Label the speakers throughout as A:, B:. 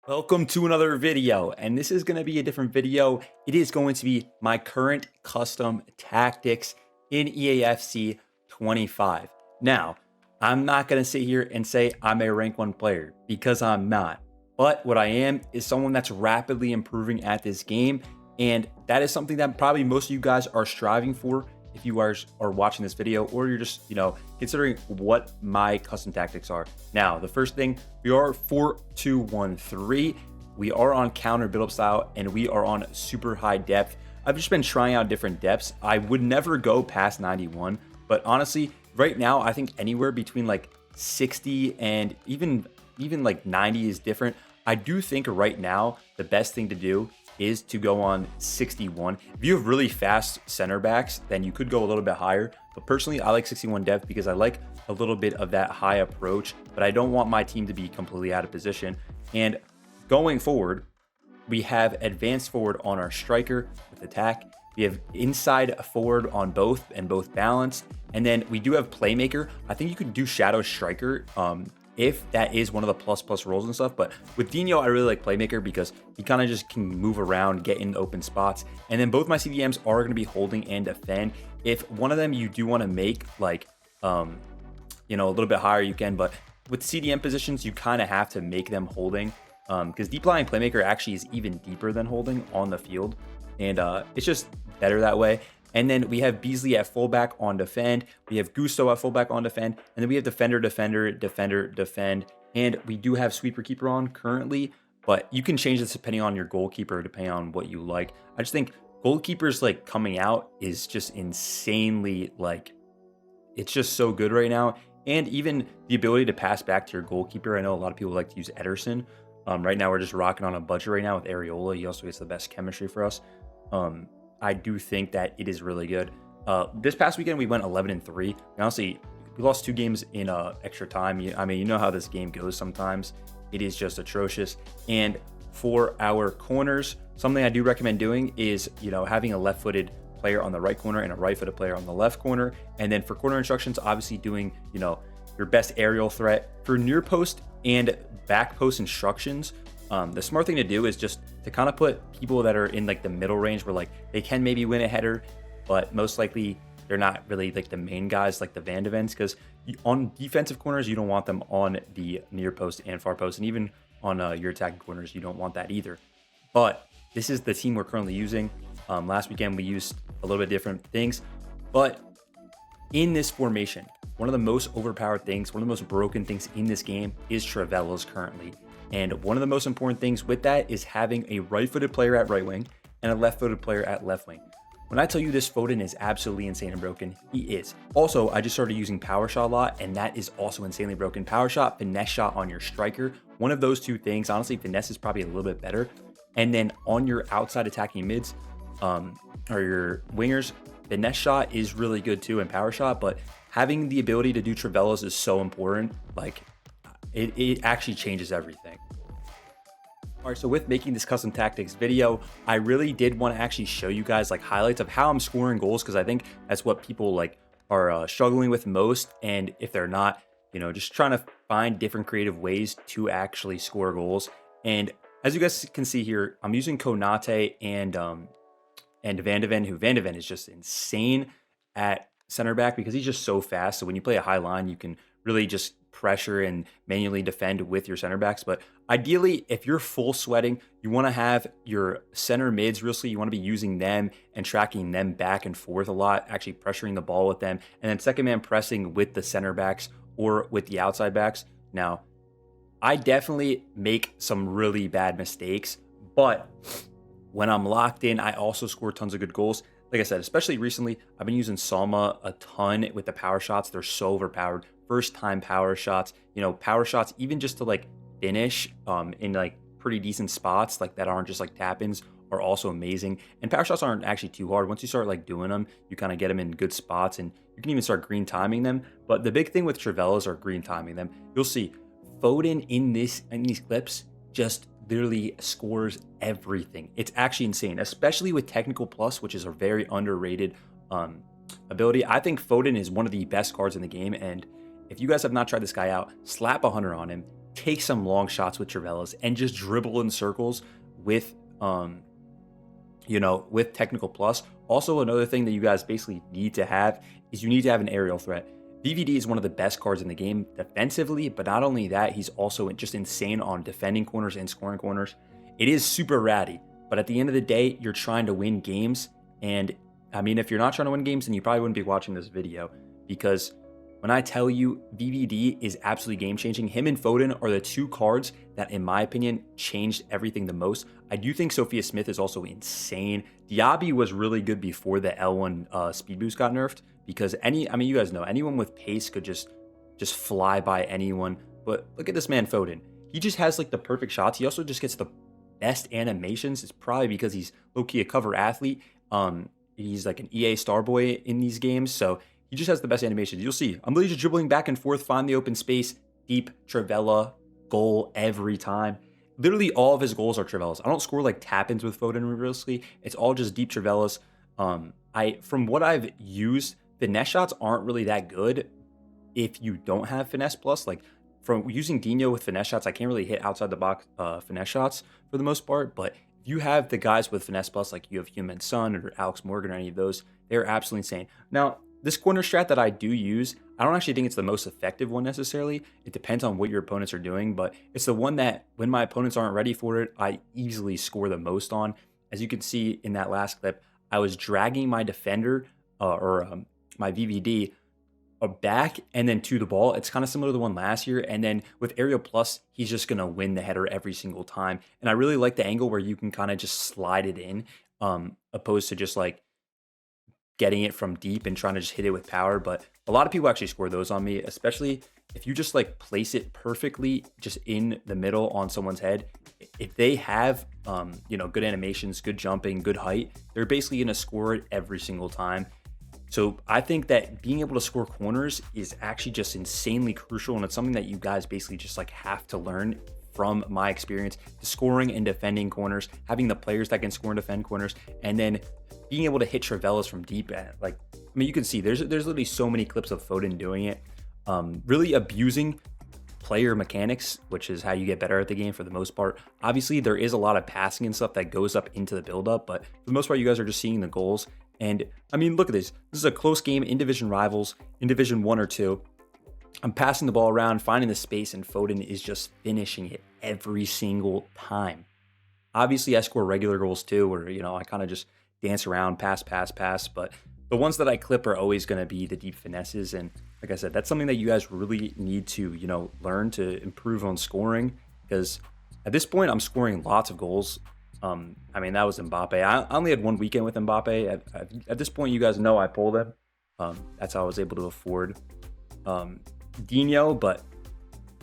A: Welcome to another video, and this is going to be a different video. It is going to be my current custom tactics in EAFC 25. Now, I'm not going to sit here and say I'm a rank 1 player because I'm not. But what I am is someone that's rapidly improving at this game, and that is something that probably most of you guys are striving for if you are watching this video, or you're just, considering what my custom tactics are. Now, the first thing, we are 4-2-1-3. We are on counter build-up style, and we are on super high depth. I've just been trying out different depths. I would never go past 91, but honestly, right now, I think anywhere between like 60 and even like 90 is different. I do think right now, the best thing to do is to go on 61. If you have really fast center backs, then you could go a little bit higher. But personally, I like 61 depth because I like a little bit of that high approach, but I don't want my team to be completely out of position. And going forward, we have advanced forward on our striker with attack. We have inside forward on both and both balanced. And then we do have playmaker. I think you could do shadow striker if that is one of the plus roles and stuff. But with Dinho, I really like playmaker because he kind of just can move around, get in open spots. And then both my CDMs are going to be holding and defend. If one of them you do want to make like, a little bit higher, you can. But with CDM positions, you kind of have to make them holding because deep lying playmaker actually is even deeper than holding on the field. And it's just better that way. And then we have Beasley at fullback on defend. We have Gusto at fullback on defend. And then we have defender, defend. And we do have sweeper keeper on currently, but you can change this depending on your goalkeeper, depending on what you like. I just think goalkeepers like coming out is just insanely it's just so good right now. And even the ability to pass back to your goalkeeper. I know a lot of people like to use Ederson. Right now we're just rocking on a budget right now with Areola. He also gets the best chemistry for us. I do think that it is really good. This past weekend, we went 11-3. Honestly, we lost 2 games in extra time. I mean, you know how this game goes sometimes. It is just atrocious. And for our corners, something I do recommend doing is, having a left-footed player on the right corner and a right-footed player on the left corner. And then for corner instructions, obviously doing, your best aerial threat. For near post and back post instructions, the smart thing to do is just to kind of put people that are in like the middle range where like they can maybe win a header, but most likely they're not really like the main guys like the Van de Vens, because on defensive corners, you don't want them on the near post and far post. And even on your attacking corners, you don't want that either. But this is the team we're currently using. Last weekend, we used a little bit different things. But in this formation, one of the most overpowered things, one of the most broken things in this game is Trevellas currently. And one of the most important things with that is having a right-footed player at right wing and a left-footed player at left wing. When I tell you this Foden is absolutely insane and broken, he is. Also, I just started using power shot a lot, and that is also insanely broken. Power shot, finesse shot on your striker. One of those two things, honestly, finesse is probably a little bit better. And then on your outside attacking mids, or your wingers, finesse shot is really good too, and power shot, but having the ability to do Trevellas is so important. Like, it actually changes everything. All right, so with making this custom tactics video, I really did want to actually show you guys like highlights of how I'm scoring goals, because I think that's what people like are struggling with most. And if they're not, just trying to find different creative ways to actually score goals. And as you guys can see here, I'm using Konate and Van de Ven, who Van de Ven is just insane at center back because he's just so fast. So when you play a high line, you can really just pressure and manually defend with your center backs. But ideally, if you're full sweating, you want to have your center mids, really, you want to be using them and tracking them back and forth a lot, actually pressuring the ball with them, and then second man pressing with the center backs or with the outside backs. Now, I definitely make some really bad mistakes, but when I'm locked in, I also score tons of good goals. Like I said, especially recently, I've been using Salma a ton with the power shots. They're so overpowered. First time power shots, power shots, even just to like finish in like pretty decent spots, like that aren't just like tap-ins, are also amazing. And power shots aren't actually too hard. Once you start like doing them, you kind of get them in good spots, and you can even start green timing them. But the big thing with Trevellas are green timing them. You'll see Foden in these clips just literally scores everything. It's actually insane, especially with Technical Plus, which is a very underrated ability. I think Foden is one of the best cards in the game, and if you guys have not tried this guy out, slap 100 on him. take some long shots with Trivelas and just dribble in circles with with technical plus. Also, another thing that you guys basically need to have is you need to have an aerial threat. VVD is one of the best cards in the game defensively, but not only that, he's also just insane on defending corners and scoring corners. It is super ratty, but at the end of the day, you're trying to win games. And I mean, if you're not trying to win games, then you probably wouldn't be watching this video, because when I tell you VVD is absolutely game-changing, him and Foden are the two cards that, in my opinion, changed everything the most. I do think Sophia Smith is also insane. Diaby was really good before the L1 speed boost got nerfed, because you guys know, anyone with pace could just fly by anyone. But look at this man, Foden. He just has like the perfect shots. He also just gets the best animations. It's probably because he's low-key a cover athlete. He's like an EA star boy in these games, so he just has the best animations. You'll see. I'm literally just dribbling back and forth, find the open space, deep, Trivela, goal every time. Literally all of his goals are Trivelas. I don't score like tap-ins with Foden realistically. It's all just deep Trivelas. From what I've used, finesse shots aren't really that good if you don't have finesse plus. Like from using Dinho with finesse shots, I can't really hit outside the box finesse shots for the most part. But if you have the guys with finesse plus, like you have Human Son or Alex Morgan or any of those, they're absolutely insane. Now, this corner strat that I do use, I don't actually think it's the most effective one necessarily. It depends on what your opponents are doing, but it's the one that when my opponents aren't ready for it, I easily score the most on. As you can see in that last clip, I was dragging my defender my VVD back and then to the ball. It's kind of similar to the one last year. And then with Aerial Plus, he's just going to win the header every single time. And I really like the angle where you can kind of just slide it in, opposed to just like getting it from deep and trying to just hit it with power. But a lot of people actually score those on me, especially if you just like place it perfectly just in the middle on someone's head. If they have good animations, good jumping, good height, they're basically going to score it every single time. So I think that being able to score corners is actually just insanely crucial, and it's something that you guys basically just like have to learn from my experience. The scoring and defending corners, having the players that can score and defend corners, and then being able to hit Trivelas from deep end. Like, I mean, you can see there's literally so many clips of Foden doing it, really abusing player mechanics, which is how you get better at the game for the most part. Obviously, there is a lot of passing and stuff that goes up into the build-up, but for the most part, you guys are just seeing the goals. And I mean, look at this. This is a close game in division rivals, in division 1 or 2. I'm passing the ball around, finding the space, and Foden is just finishing it every single time. Obviously, I score regular goals too, where, I kind of just dance around, pass, but the ones that I clip are always going to be the deep finesses. And like I said, that's something that you guys really need to, learn to improve on scoring, because at this point, I'm scoring lots of goals. I mean, that was Mbappe. I only had one weekend with Mbappe. At this point, you guys know I pulled him. That's how I was able to afford Dinho. But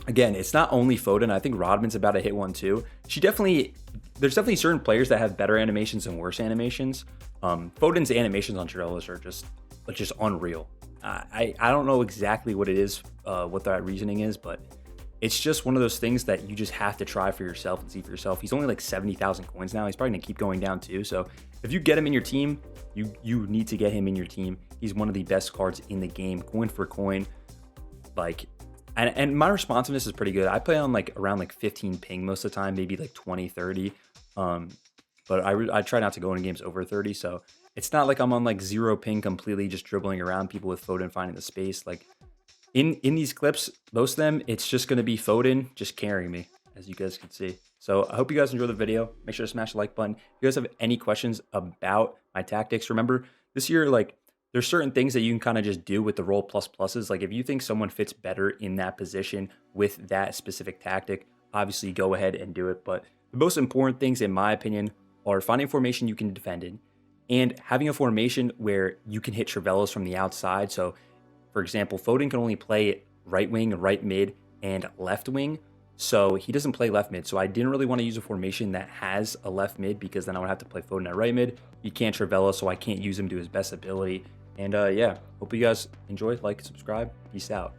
A: again, it's not only Foden. I think Rodman's about to hit one too. There's definitely certain players that have better animations and worse animations. Foden's animations on Trivelas are just unreal. I don't know exactly what it is, what that reasoning is, but it's just one of those things that you just have to try for yourself and see for yourself. He's only like 70,000 coins now. He's probably going to keep going down too. So if you get him in your team, you need to get him in your team. He's one of the best cards in the game, coin for coin. And my responsiveness is pretty good. I play on like around like 15 ping most of the time, maybe like 20, 30. But I try not to go in games over 30. So it's not like I'm on like 0 ping completely, just dribbling around people with Foden, finding the space. Like in these clips, most of them, it's just going to be Foden just carrying me, as you guys can see. So I hope you guys enjoyed the video. Make sure to smash the like button. If you guys have any questions about my tactics, remember this year, like there's certain things that you can kind of just do with the roll plus pluses. Like if you think someone fits better in that position with that specific tactic, obviously go ahead and do it. But the most important things, in my opinion, are finding a formation you can defend in and having a formation where you can hit Trivelas from the outside. So for example, Foden can only play right wing, right mid, and left wing. So he doesn't play left mid. So I didn't really want to use a formation that has a left mid, because then I would have to play Foden at right mid. He can't Trivela, so I can't use him to his best ability. And yeah, hope you guys enjoy. Like, subscribe. Peace out.